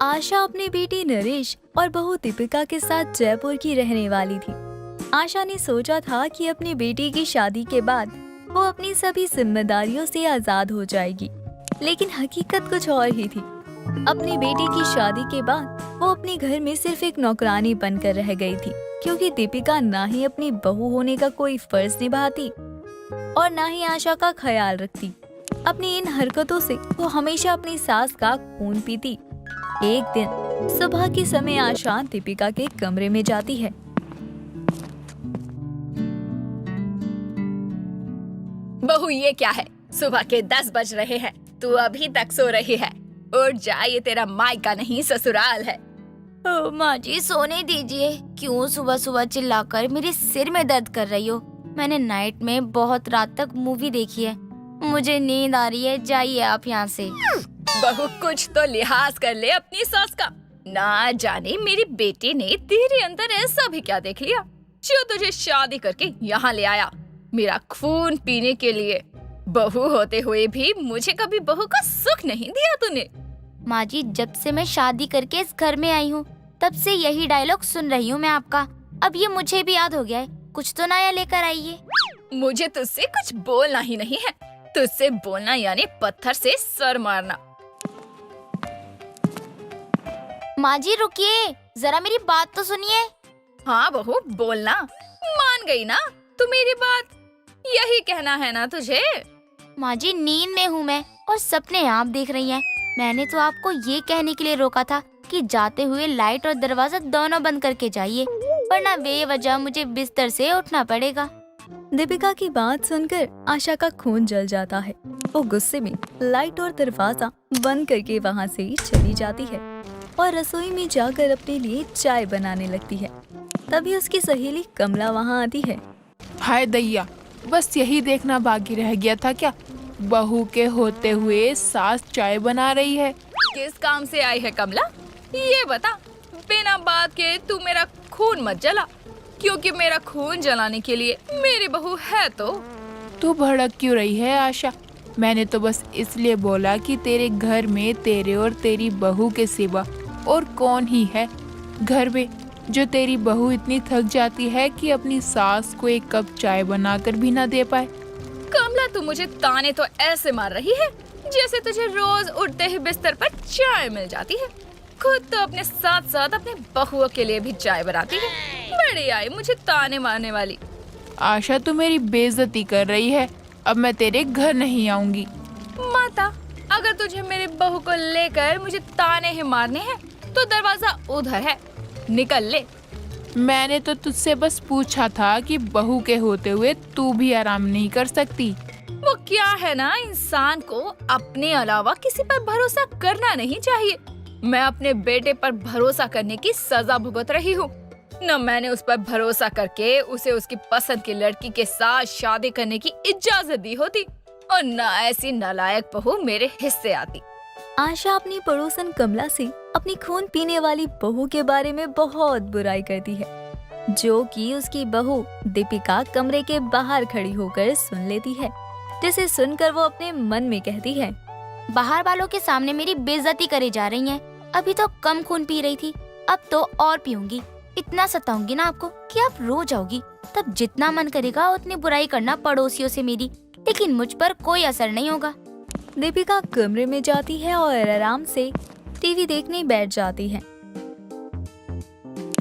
आशा अपनी बेटी नरेश और बहू दीपिका के साथ जयपुर की रहने वाली थी। आशा ने सोचा था कि अपनी बेटी की शादी के बाद वो अपनी सभी जिम्मेदारियों से आजाद हो जाएगी, लेकिन हकीकत कुछ और ही थी। अपनी बेटी की शादी के बाद वो अपने घर में सिर्फ एक नौकरानी बनकर रह गई थी, क्योंकि दीपिका ना ही अपनी बहू होने का कोई फर्ज निभाती और ना ही आशा का ख्याल रखती। अपनी इन हरकतों से वो हमेशा अपनी सास का खून पीती। एक दिन सुबह के समय आशा दीपिका के कमरे में जाती है। बहू, ये क्या है? सुबह के 10 बज रहे हैं, तू अभी तक सो रही है। उठ जा, ये तेरा मायका नहीं ससुराल है। माँ जी, सोने दीजिए। क्यों सुबह सुबह चिल्लाकर मेरे सिर में दर्द कर रही हो? मैंने नाइट में बहुत रात तक मूवी देखी है, मुझे नींद आ रही है। जाइए आप यहाँ से। बहू, कुछ तो लिहाज कर ले अपनी सास का। ना जाने मेरी बेटी ने तेरे अंदर ऐसा भी क्या देख लिया जो तुझे शादी करके यहाँ ले आया, मेरा खून पीने के लिए। बहू होते हुए भी मुझे कभी बहू का सुख नहीं दिया तूने। माँ जी, जब से मैं शादी करके इस घर में आई हूँ तब से यही डायलॉग सुन रही हूँ मैं आपका। अब ये मुझे भी याद हो गया है। कुछ तो नया लेकर आइए। मुझे तुझसे कुछ बोलना ही नहीं है। तुझसे बोलना यानी पत्थर से सर मारना। माँ जी रुकिए, जरा मेरी बात तो सुनिए। हाँ बहू, बोलना। मान गई ना तू मेरी बात? यही कहना है ना तुझे? माँ जी, नींद में हूँ मैं और सपने आप देख रही हैं। मैंने तो आपको ये कहने के लिए रोका था कि जाते हुए लाइट और दरवाजा दोनों बंद करके जाइए, वरना बेवजह मुझे बिस्तर से उठना पड़ेगा। दीपिका की बात सुनकर आशा का खून जल जाता है। वो गुस्से में लाइट और दरवाजा बंद करके वहाँ से चली जाती है और रसोई में जाकर अपने लिए चाय बनाने लगती है। तभी उसकी सहेली कमला वहाँ आती है। हाय दैया, बस यही देखना बाकी रह गया था क्या? बहू के होते हुए सास चाय बना रही है। किस काम से आई है कमला? ये बता। बिना बात के तू मेरा खून मत जला, क्योंकि मेरा खून जलाने के लिए मेरी बहू है। तो तू भड़क क्यों रही है आशा? मैंने तो बस इसलिए बोला कि तेरे घर में तेरे और तेरी बहू के सिवा और कौन ही है घर में जो तेरी बहू इतनी थक जाती है कि अपनी सास को एक कप चाय बनाकर भी ना दे पाए। कमला, तू मुझे ताने तो ऐसे मार रही है जैसे तुझे रोज उठते ही बिस्तर पर चाय मिल जाती है। खुद तो अपने साथ साथ अपने बहुओं के लिए भी चाय बनाती है। बड़ी आई मुझे ताने मारने वाली। आशा, तू मेरी बेइज्जती कर रही है। अब मैं तेरे घर नहीं आऊंगी। माता, अगर तुझे मेरे बहू को लेकर मुझे ताने ही मारने हैं तो दरवाजा उधर है, निकल ले। मैंने तो तुझसे बस पूछा था कि बहू के होते हुए तू भी आराम नहीं कर सकती। वो क्या है ना, इंसान को अपने अलावा किसी पर भरोसा करना नहीं चाहिए। मैं अपने बेटे पर भरोसा करने की सजा भुगत रही हूँ। न मैंने उस पर भरोसा करके उसे उसकी पसंद की लड़की के साथ शादी करने की इजाजत दी होती, और न ऐसी नालायक बहू मेरे हिस्से आती। आशा अपनी पड़ोसन कमला से अपनी खून पीने वाली बहू के बारे में बहुत बुराई करती है, जो कि उसकी बहू दीपिका कमरे के बाहर खड़ी होकर सुन लेती है, जिसे सुनकर वो अपने मन में कहती है, बाहर वालों के सामने मेरी बेइज्जती करे जा रही हैं। अभी तो कम खून पी रही थी, अब तो और पीऊंगी। इतना सताऊंगी ना आपको कि आप रो जाओगी। तब जितना मन करेगा उतनी बुराई करना पड़ोसियों से मेरी, लेकिन मुझ पर कोई असर नहीं होगा। दीपिका कमरे में जाती है और आराम से टीवी देखने बैठ जाती है।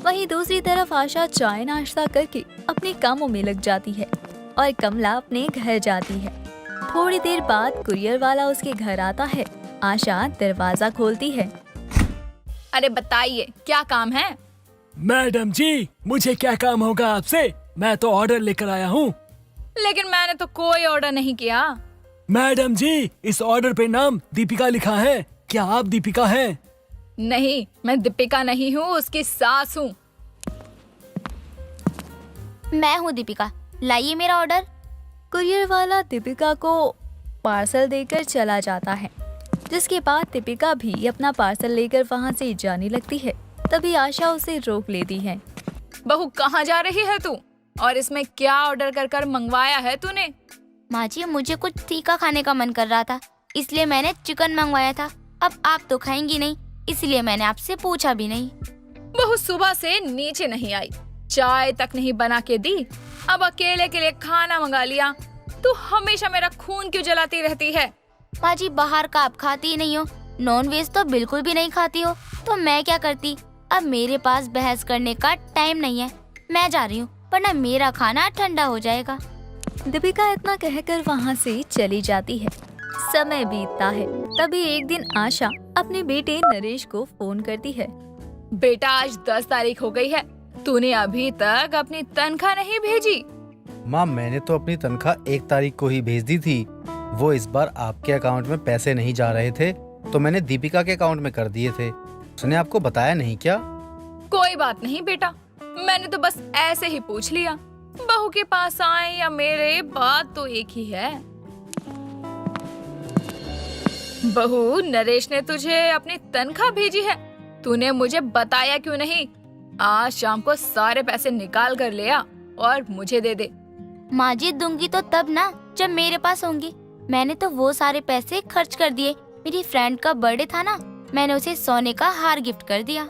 वहीं दूसरी तरफ आशा चाय नाश्ता करके अपने कामों में लग जाती है और कमला अपने घर जाती है। थोड़ी देर बाद कुरियर वाला उसके घर आता है। आशा दरवाजा खोलती है। अरे बताइए, क्या काम है? मैडम जी, मुझे क्या काम होगा आपसे? मैं तो ऑर्डर लेकर आया हूँ। लेकिन मैंने तो कोई ऑर्डर नहीं किया। मैडम जी, इस ऑर्डर पे नाम दीपिका लिखा है। क्या आप दीपिका हैं? नहीं, मैं दीपिका नहीं हूँ, उसकी सास हूँ। मैं हूँ दीपिका, लाइए मेरा ऑर्डर। कुरियर वाला दीपिका को पार्सल देकर चला जाता है, जिसके बाद दीपिका भी अपना पार्सल लेकर वहाँ से जाने लगती है। तभी आशा उसे रोक लेती है। बहू, कहाँ जा रही है तू? और इसमें क्या ऑर्डर कर कर मंगवाया है तूने? माँ जी, मुझे कुछ तीखा खाने का मन कर रहा था, इसलिए मैंने चिकन मंगवाया था। अब आप तो खाएंगी नहीं, इसलिए मैंने आपसे पूछा भी नहीं। बहू सुबह से नीचे नहीं आई, चाय तक नहीं बना के दी, अब अकेले के लिए खाना मंगा लिया। तू हमेशा मेरा खून क्यों जलाती रहती है? माँ जी, बाहर का आप खाती ही नहीं हो, नॉन वेज तो बिल्कुल भी नहीं खाती हो, तो मैं क्या करती। अब मेरे पास बहस करने का टाइम नहीं है, मैं जा रही हूँ, वरना मेरा खाना ठंडा हो जाएगा। दीपिका इतना कहकर वहाँ से चली जाती है। समय बीतता है। तभी एक दिन आशा अपने बेटे नरेश को फोन करती है। बेटा, आज 10 तारीख हो गई है, तूने अभी तक अपनी तनख्वाह नहीं भेजी। माँ, मैंने तो अपनी तनख्वाह 1 तारीख को ही भेज दी थी। वो इस बार आपके अकाउंट में पैसे नहीं जा रहे थे, तो मैंने दीपिका के अकाउंट में कर दिए थे। उसने आपको बताया नहीं क्या? कोई बात नहीं बेटा, मैंने तो बस ऐसे ही पूछ लिया। बहू के पास आए या मेरे, बात तो एक ही है। बहू, नरेश ने तुझे अपनी तनख्वाह भेजी है, तूने मुझे बताया क्यों नहीं? आज शाम को सारे पैसे निकाल कर ले आ और मुझे दे दे। माँ जी, दूंगी तो तब ना जब मेरे पास होंगी। मैंने तो वो सारे पैसे खर्च कर दिए। मेरी फ्रेंड का बर्थडे था ना, मैंने उसे सोने का हार गिफ्ट कर दिया।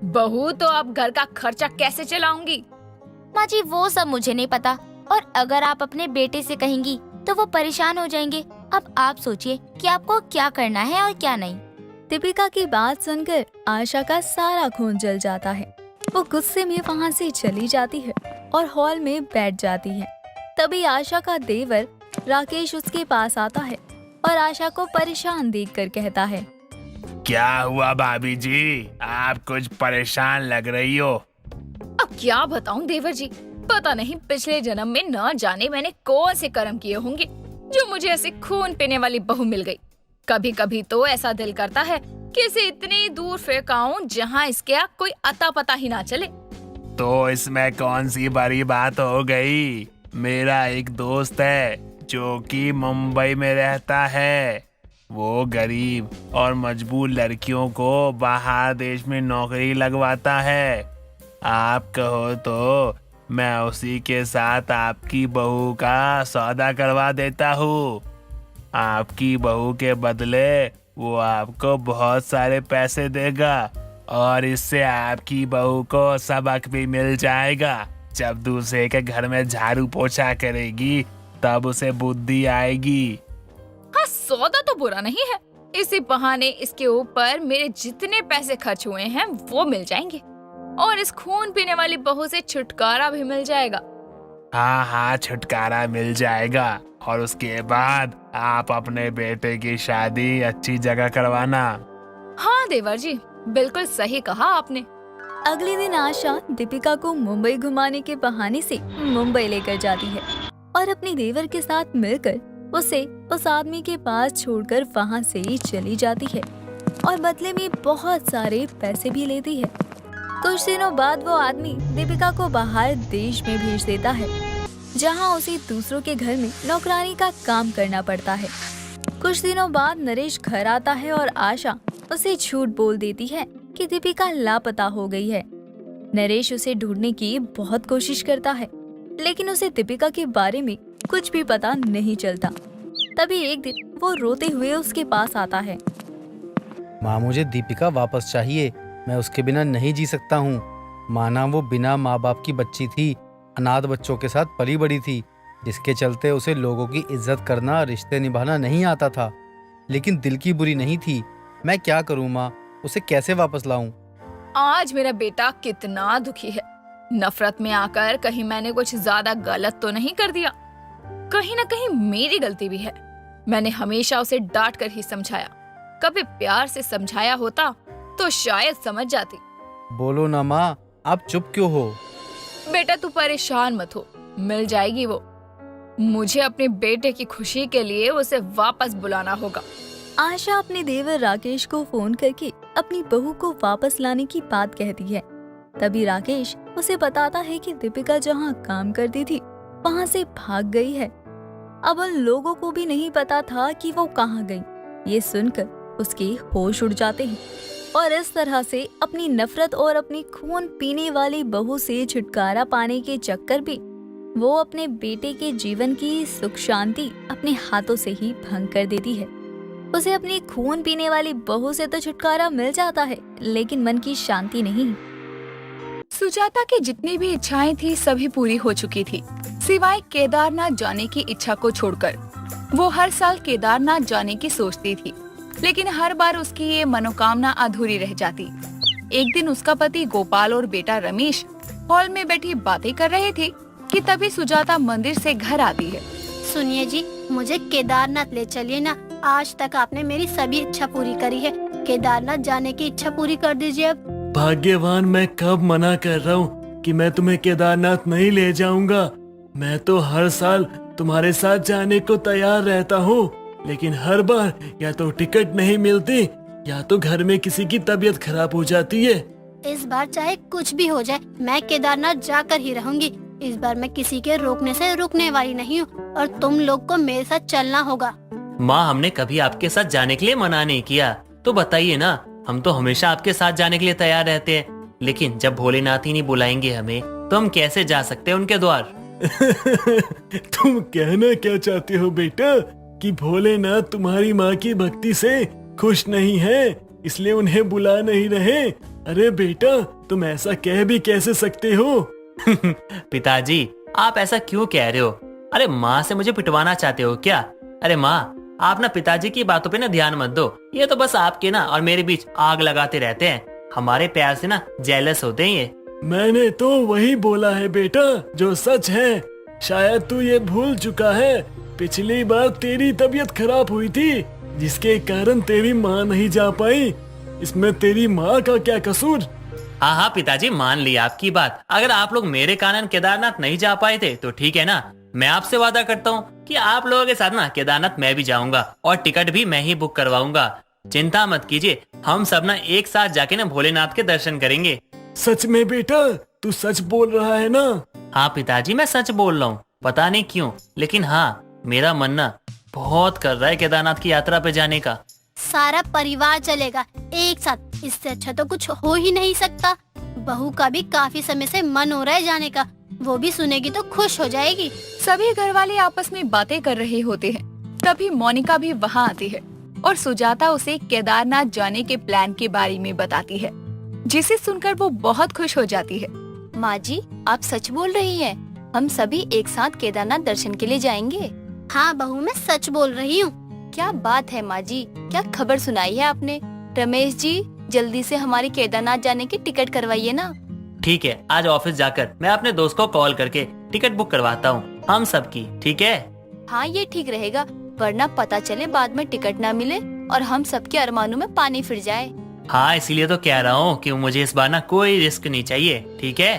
बहू, तो अब घर का खर्चा कैसे चलाऊंगी? माँ जी, वो सब मुझे नहीं पता, और अगर आप अपने बेटे से कहेंगी तो वो परेशान हो जाएंगे। अब आप सोचिए कि आपको क्या करना है और क्या नहीं। दीपिका की बात सुनकर आशा का सारा खून जल जाता है। वो गुस्से में वहाँ से चली जाती है और हॉल में बैठ जाती है। तभी आशा का देवर राकेश उसके पास आता है और आशा को परेशान देखकर कहता है। क्या हुआ भाभी जी, आप कुछ परेशान लग रही हो? अब क्या बताऊं देवर जी, पता नहीं पिछले जन्म में न जाने मैंने कौन से कर्म किए होंगे जो मुझे ऐसे खून पीने वाली बहू मिल गई। कभी कभी तो ऐसा दिल करता है कि इसे इतनी दूर फेंकाऊं जहां इसके कोई अता पता ही ना चले। तो इसमें कौन सी बड़ी बात हो गई? मेरा एक दोस्त है जो कि मुंबई में रहता है। वो गरीब और मजबूर लड़कियों को बाहर देश में नौकरी लगवाता है। आप कहो तो मैं उसी के साथ आपकी बहू का सौदा करवा देता हूँ। आपकी बहू के बदले वो आपको बहुत सारे पैसे देगा और इससे आपकी बहू को सबक भी मिल जाएगा। जब दूसरे के घर में झाड़ू पोछा करेगी तब उसे बुद्धि आएगी। हाँ, सौदा तो बुरा नहीं है, इसी बहाने इसके ऊपर मेरे जितने पैसे खर्च हुए हैं वो मिल जाएंगे और इस खून पीने वाली बहू से छुटकारा भी मिल जाएगा। हाँ हाँ, छुटकारा मिल जाएगा और उसके बाद आप अपने बेटे की शादी अच्छी जगह करवाना। हाँ देवर जी, बिल्कुल सही कहा आपने। अगले दिन आशा दीपिका को मुंबई घुमाने के बहाने से मुंबई लेकर जाती है और अपने देवर के साथ मिलकर उसे उस आदमी के पास छोड़कर वहाँ से चली जाती है और बदले में बहुत सारे पैसे भी लेती है। कुछ दिनों बाद वो आदमी दीपिका को बाहर देश में भेज देता है, जहाँ उसे दूसरों के घर में नौकरानी का काम करना पड़ता है। कुछ दिनों बाद नरेश घर आता है और आशा उसे झूठ बोल देती है कि दीपिका लापता हो गई है। नरेश उसे ढूंढने की बहुत कोशिश करता है, लेकिन उसे दीपिका के बारे में कुछ भी पता नहीं चलता। तभी एक दिन वो रोते हुए उसके पास आता है। माँ, मुझे दीपिका वापस चाहिए। मैं उसके बिना नहीं जी सकता हूँ। माना वो बिना माँ बाप की बच्ची थी, अनाथ बच्चों के साथ पली बड़ी थी, जिसके चलते उसे लोगों की इज्जत करना, रिश्ते निभाना नहीं आता था। लेकिन दिल की बुरी नहीं थी। मैं क्या करूँ माँ, उसे कैसे वापस लाऊं? आज मेरा बेटा कितना दुखी है। नफरत में आकर कहीं मैंने कुछ ज्यादा गलत तो नहीं कर दिया। कहीं ना कहीं मेरी गलती भी है। मैंने हमेशा उसे डांट कर ही समझाया। कभी प्यार से समझाया होता तो शायद समझ जाती। बोलो ना माँ, आप चुप क्यों हो? बेटा तू परेशान मत हो, मिल जाएगी वो। मुझे अपने बेटे की खुशी के लिए उसे वापस बुलाना होगा। आशा अपने देवर राकेश को फोन करके अपनी बहू को वापस लाने की बात कहती है। तभी राकेश उसे बताता है कि दीपिका जहाँ काम करती थी वहाँ से भाग गई है। अब उन लोगों को भी नहीं पता था कि वो कहाँ गई। ये सुनकर उसके होश उड़ जाते हैं और इस तरह से अपनी नफरत और अपनी खून पीने वाली बहू से छुटकारा पाने के चक्कर में वो अपने बेटे के जीवन की सुख शांति अपने हाथों से ही भंग कर देती है। उसे अपनी खून पीने वाली बहू से तो छुटकारा मिल जाता है, लेकिन मन की शांति नहीं। सुजाता की जितनी भी इच्छाएं थी सभी पूरी हो चुकी थी, सिवाय केदारनाथ जाने की इच्छा को छोड़कर। वो हर साल केदारनाथ जाने की सोचती थी, लेकिन हर बार उसकी ये मनोकामना अधूरी रह जाती। एक दिन उसका पति गोपाल और बेटा रमेश हॉल में बैठी बातें कर रहे थे कि तभी सुजाता मंदिर से घर आती है। सुनिए जी, मुझे केदारनाथ ले चलिए ना। आज तक आपने मेरी सभी इच्छा पूरी करी है, केदारनाथ जाने की इच्छा पूरी कर दीजिए अब। भाग्यवान, मैं कब मना कर रहा हूँ कि मैं तुम्हें केदारनाथ नहीं ले जाऊंगा। मैं तो हर साल तुम्हारे साथ जाने को तैयार रहता हूँ, लेकिन हर बार या तो टिकट नहीं मिलती या तो घर में किसी की तबीयत खराब हो जाती है। इस बार चाहे कुछ भी हो जाए, मैं केदारनाथ जाकर ही रहूंगी। इस बार मैं किसी के रोकने से रुकने वाली नहीं हूँ और तुम लोग को मेरे साथ चलना होगा। माँ, हमने कभी आपके साथ जाने के लिए मना नहीं किया, तो बताइए ना, हम तो हमेशा आपके साथ जाने के लिए तैयार रहते हैं। लेकिन जब भोलेनाथ ही नहीं बुलाएंगे हमें, तो हम कैसे जा सकते हैं उनके द्वार? तुम कहना क्या चाहते हो बेटा, कि भोलेनाथ तुम्हारी माँ की भक्ति से खुश नहीं है, इसलिए उन्हें बुला नहीं रहे? अरे बेटा, तुम ऐसा कह भी कैसे सकते हो? पिताजी, आप ऐसा क्यों कह रहे हो? अरे माँ से मुझे पिटवाना चाहते हो क्या? अरे माँ, आप ना पिताजी की बातों पे ना ध्यान मत दो। ये तो बस आपके ना और मेरे बीच आग लगाते रहते हैं। हमारे प्यार से ना जेलस होते हैं ये। मैंने तो वही बोला है बेटा जो सच है। शायद तू ये भूल चुका है, पिछली बार तेरी तबीयत खराब हुई थी, जिसके कारण तेरी माँ नहीं जा पाई। इसमें तेरी माँ का क्या कसूर? हाँ हाँ पिताजी, मान ली आपकी बात। अगर आप लोग मेरे कारण केदारनाथ नहीं जा पाए थे तो ठीक है ना, मैं आपसे वादा करता हूँ कि आप लोगों के साथ ना केदारनाथ मैं भी जाऊंगा और टिकट भी मैं ही बुक करवाऊंगा। चिंता मत कीजिए, हम सब ना एक साथ जाके ना भोलेनाथ के दर्शन करेंगे। सच में बेटा, तू सच बोल रहा है ना? हाँ पिताजी, मैं सच बोल रहा हूँ। पता नहीं क्यों, लेकिन हाँ, मेरा मन ना बहुत कर रहा है केदारनाथ की यात्रा पे जाने का। सारा परिवार चलेगा एक साथ, इससे अच्छा तो कुछ हो ही नहीं सकता। बहू का भी काफी समय से मन हो रहा है जाने का, वो भी सुनेगी तो खुश हो जाएगी। सभी घरवाले आपस में बातें कर रहे होते हैं। तभी मोनिका भी वहाँ आती है और सुजाता उसे केदारनाथ जाने के प्लान के बारे में बताती है, जिसे सुनकर वो बहुत खुश हो जाती है। माँ जी, आप सच बोल रही हैं? हम सभी एक साथ केदारनाथ दर्शन के लिए जाएंगे। हाँ बहू, मैं सच बोल रही हूँ। क्या बात है माँ जी, क्या खबर सुनाई है आपने? रमेश जी, जल्दी से हमारी केदारनाथ जाने की टिकट करवाइए ना। ठीक है, आज ऑफिस जाकर मैं अपने दोस्त को कॉल करके टिकट बुक करवाता हूँ हम सबकी, ठीक है? हाँ, ये ठीक रहेगा, वरना पता चले बाद में टिकट ना मिले और हम सबके अरमानों में पानी फिर जाए। हाँ, इसीलिए तो कह रहा हूँ कि मुझे इस बार ना कोई रिस्क नहीं चाहिए, ठीक है?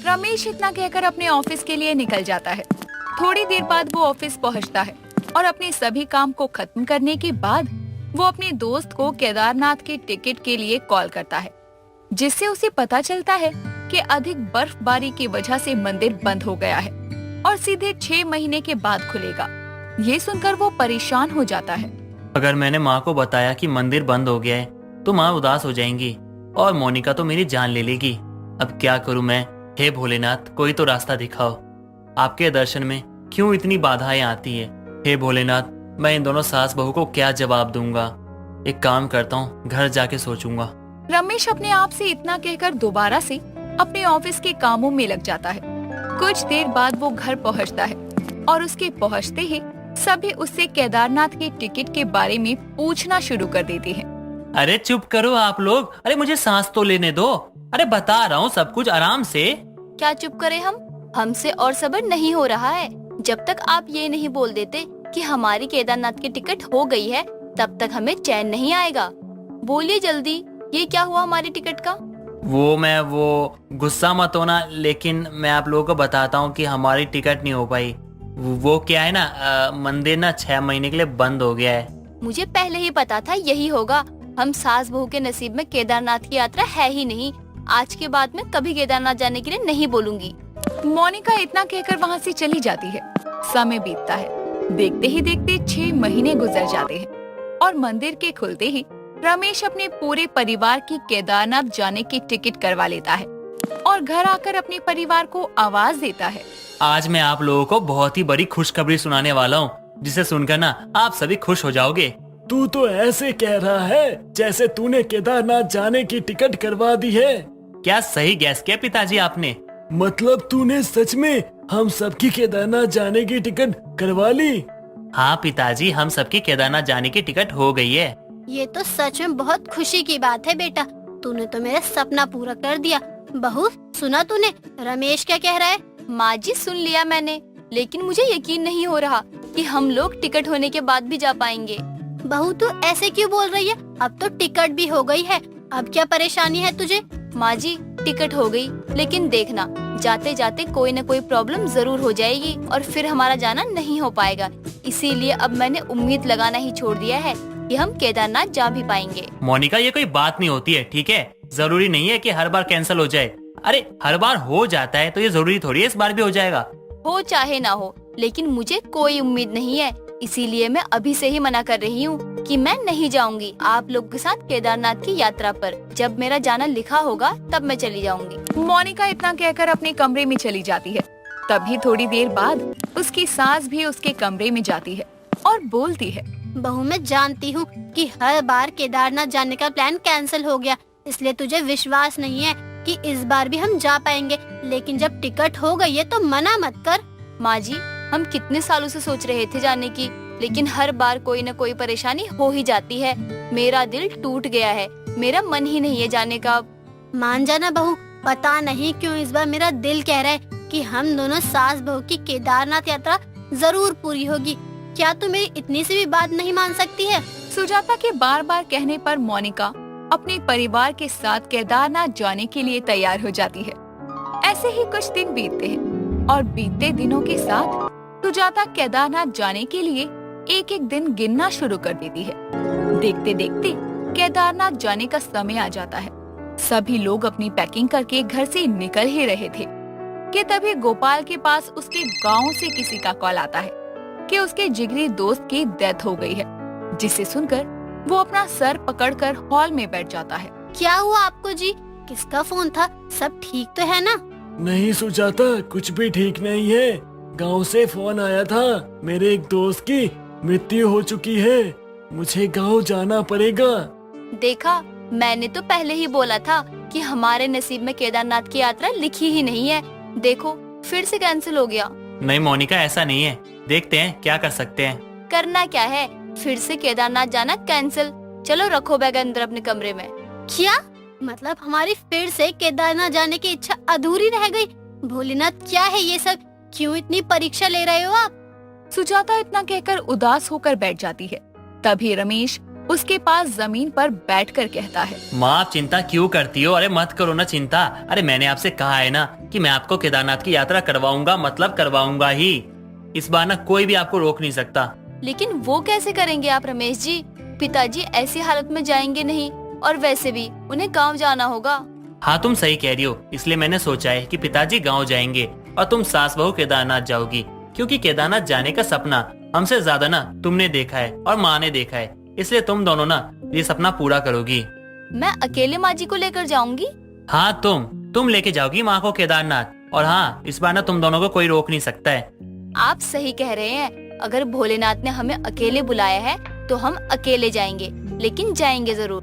रमेश इतना कहकर अपने ऑफिस के लिए निकल जाता है। थोड़ी देर बाद वो ऑफिस पहुंचता है और अपने सभी काम को खत्म करने के बाद वो अपने दोस्त को केदारनाथ के टिकट के लिए कॉल करता है, जिससे उसे पता चलता है कि अधिक बर्फबारी की वजह से मंदिर बंद हो गया है और सीधे 6 महीने के बाद खुलेगा। ये सुनकर वो परेशान हो जाता है। अगर मैंने माँ को बताया कि मंदिर बंद हो गया है तो माँ उदास हो जाएंगी और मोनिका तो मेरी जान ले लेगी। अब क्या करूँ मैं? हे भोलेनाथ, कोई तो रास्ता दिखाओ। आपके दर्शन में क्यों इतनी बाधाएं आती है? हे भोलेनाथ, मैं इन दोनों सास बहू को क्या जवाब दूंगा? एक काम करता हूँ, घर जाके सोचूंगा। रमेश अपने आप से इतना कहकर दोबारा से अपने ऑफिस के कामों में लग जाता है। कुछ देर बाद वो घर पहुंचता है और उसके पहुंचते ही सभी उससे केदारनाथ के टिकट के बारे में पूछना शुरू कर देते हैं। अरे चुप करो आप लोग, अरे मुझे सांस तो लेने दो। अरे बता रहा हूँ सब कुछ, आराम से। क्या चुप करें हम? हमसे और सब्र नहीं हो रहा है। जब तक आप ये नहीं बोल देते कि हमारी केदारनाथ की टिकट हो गई है, तब तक हमें चैन नहीं आएगा। बोलिए जल्दी, ये क्या हुआ हमारी टिकट का? वो गुस्सा मत होना, लेकिन मैं आप लोगों को बताता हूँ कि हमारी टिकट नहीं हो पाई। वो क्या है ना, मंदिर ना 6 महीने के लिए बंद हो गया है। मुझे पहले ही पता था यही होगा। हम सास बहू के नसीब में केदारनाथ की यात्रा है ही नहीं। आज के बाद मैं कभी केदारनाथ जाने के लिए नहीं बोलूंगी। मोनिका इतना कहकर वहाँ से चली जाती है। समय बीतता है, देखते ही देखते 6 महीने गुजर जाते हैं और मंदिर के खुलते ही रमेश अपने पूरे परिवार की केदारनाथ जाने की टिकट करवा लेता है और घर आकर अपने परिवार को आवाज देता है। आज मैं आप लोगों को बहुत ही बड़ी खुशखबरी सुनाने वाला हूँ, जिसे सुनकर ना आप सभी खुश हो जाओगे। तू तो ऐसे कह रहा है जैसे तूने केदारनाथ जाने की टिकट करवा दी है। क्या सही गैस किया पिताजी आपने। मतलब तूने सच में हम सबकी केदारनाथ जाने की टिकट करवा ली? हाँ पिताजी, हम सबकी केदारनाथ जाने की टिकट हो गई है। ये तो सच में बहुत खुशी की बात है बेटा, तूने तो मेरा सपना पूरा कर दिया। बहू सुना तूने, रमेश क्या कह रहा है? माँ जी सुन लिया मैंने, लेकिन मुझे यकीन नहीं हो रहा कि हम लोग टिकट होने के बाद भी जा पाएंगे। बहू तू ऐसे क्यों बोल रही है? अब तो टिकट भी हो गई है, अब क्या परेशानी है तुझे? माँ जी टिकट हो गई, लेकिन देखना जाते जाते कोई न कोई प्रॉब्लम जरूर हो जाएगी और फिर हमारा जाना नहीं हो पाएगा। इसीलिए अब मैंने उम्मीद लगाना ही छोड़ दिया है कि हम केदारनाथ जा भी पाएंगे। मोनिका, ये कोई बात नहीं होती है, ठीक है? जरूरी नहीं है कि हर बार कैंसिल हो जाए। अरे हर बार हो जाता है तो ये जरूरी थोड़ी है इस बार भी हो जाएगा। हो चाहे ना हो, लेकिन मुझे कोई उम्मीद नहीं है, इसीलिए मैं अभी से ही मना कर रही हूँ कि मैं नहीं जाऊंगी आप लोग के साथ केदारनाथ की यात्रा पर। जब मेरा जाना लिखा होगा तब मैं चली जाऊंगी। मोनिका इतना कहकर अपने कमरे में चली जाती है। तभी थोड़ी देर बाद उसकी सास भी उसके कमरे में जाती है और बोलती है, बहू मैं जानती हूँ कि हर बार केदारनाथ जाने का प्लान कैंसिल हो गया, इसलिए तुझे विश्वास नहीं है कि इस बार भी हम जा पाएंगे, लेकिन जब टिकट हो गई है तो मना मत कर। माँ जी हम कितने सालों से सोच रहे थे जाने की, लेकिन हर बार कोई न कोई परेशानी हो ही जाती है। मेरा दिल टूट गया है, मेरा मन ही नहीं है जाने का। मान जाना बहू, पता नहीं क्यों इस बार मेरा दिल कह रहा है कि हम दोनों सास बहू की केदारनाथ यात्रा जरूर पूरी होगी। क्या तू मेरी इतनी सी भी बात नहीं मान सकती है? सुजाता के बार बार कहने पर मोनिका अपने परिवार के साथ केदारनाथ जाने के लिए तैयार हो जाती है। ऐसे ही कुछ दिन बीतते हैं और बीतते दिनों के साथ सुजाता केदारनाथ जाने के लिए एक एक दिन गिनना शुरू कर देती है। देखते देखते केदारनाथ जाने का समय आ जाता है। सभी लोग अपनी पैकिंग करके घर से निकल ही रहे थे कि तभी गोपाल के पास उसके गांव से किसी का कॉल आता है कि उसके जिगरी दोस्त की डेथ हो गई है, जिसे सुनकर वो अपना सर पकड़कर हॉल में बैठ जाता है। क्या हुआ आपको जी? किसका फोन था? सब ठीक तो है ना? नहीं सुजाता, कुछ भी ठीक नहीं है। गांव से फोन आया था, मेरे एक दोस्त की मृत्यु हो चुकी है, मुझे गांव जाना पड़ेगा। देखा, मैंने तो पहले ही बोला था कि हमारे नसीब में केदारनाथ की यात्रा लिखी ही नहीं है। देखो फिर से कैंसिल हो गया। नहीं मोनिका, ऐसा नहीं है, देखते हैं क्या कर सकते हैं। करना क्या है, फिर से केदारनाथ जाना कैंसिल। चलो रखो बैग अंदर अपने कमरे में। क्या मतलब हमारी फिर से केदारनाथ जाने की इच्छा अधूरी रह गई? भोलेनाथ क्या है ये सब? क्यों इतनी परीक्षा ले रहे हो आप? सुजाता इतना कहकर उदास होकर बैठ जाती है। तभी रमेश उसके पास जमीन पर बैठकर कहता है, माँ आप चिंता क्यों करती हो? अरे मत करो ना चिंता। अरे मैंने आपसे कहा है ना कि मैं आपको केदारनाथ की यात्रा करवाऊंगा, मतलब करवाऊंगा ही। इस बार ना कोई भी आपको रोक नहीं सकता। लेकिन वो कैसे करेंगे आप रमेश जी? पिताजी ऐसी हालत में जाएंगे नहीं, और वैसे भी उन्हें गांव जाना होगा। हाँ तुम सही कह रही हो, इसलिए मैंने सोचा है कि पिताजी गांव जाएंगे और तुम सास बहू केदारनाथ जाओगी, क्योंकि केदारनाथ जाने का सपना हमसे ज्यादा ना तुमने देखा है और माँ ने देखा है, इसलिए तुम दोनों ना ये सपना पूरा करोगी। मैं अकेले माँ जी को लेकर जाऊंगी? हाँ तुम लेके जाओगी माँ को केदारनाथ, और हाँ इस बार ना तुम दोनों को कोई रोक नहीं सकता है। आप सही कह रहे हैं, अगर भोलेनाथ ने हमें अकेले बुलाया है तो हम अकेले जाएंगे, लेकिन जाएंगे जरूर।